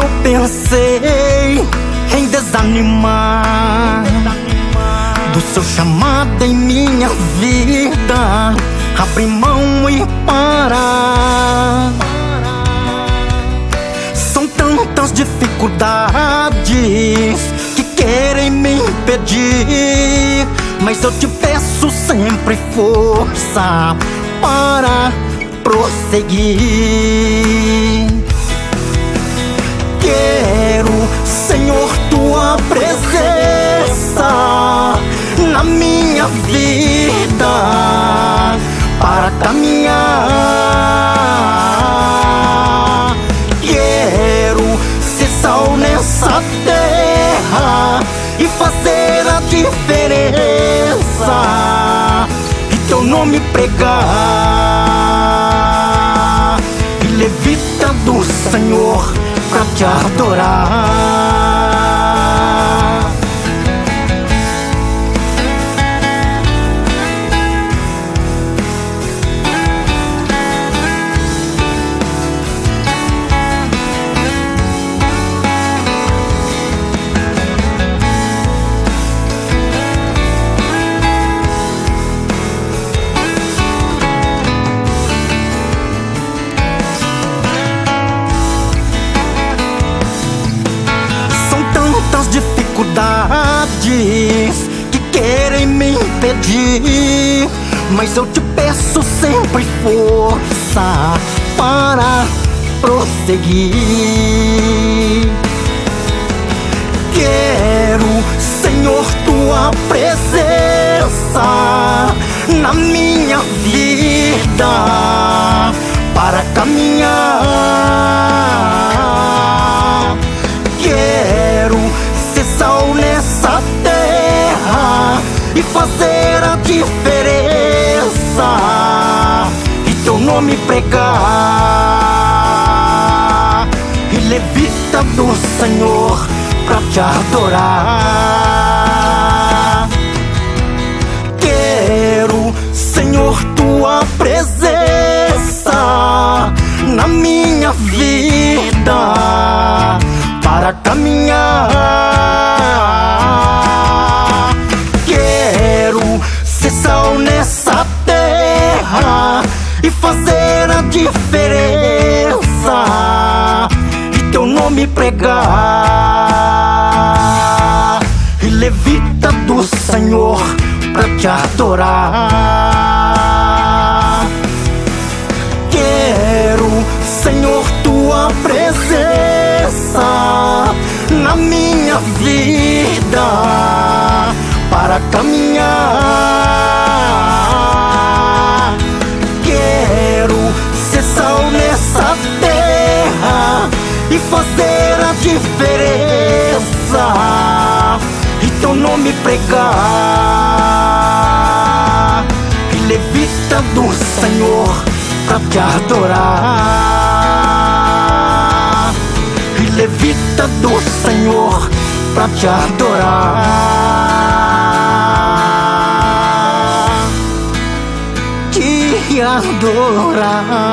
eu pensei em desanimar do seu chamado em minha vida, abrir mão e parar. São tantas dificuldades que querem me impedir, mas eu te peço sempre força para prosseguir. Quero, Senhor, tua presença na minha vida para caminhar. Quero ser sal nessa terra e fazer a diferença, e teu nome pregar, e levita do Senhor pra te adorar. Dificuldades que querem me impedir, mas eu te peço sempre força para prosseguir. Quero, Senhor, tua presença na minha vida para caminhar. Quero ser sal nessa terra e fazer a diferença, e teu nome pregar, e levita do Senhor pra te adorar. Quero, Senhor, tua presença na minha vida para caminhar. Quero ser sal nessa terra e fazer a diferença, e teu nome pregar, e levita do Senhor pra te adorar. Quero, Senhor, tua presença na minha vida para caminhar. Quero ser sal nessa terra e fazer a diferença, e teu nome pregar, e levita do Senhor pra te adorar, e levita do Senhor pra te adorar, te adorar.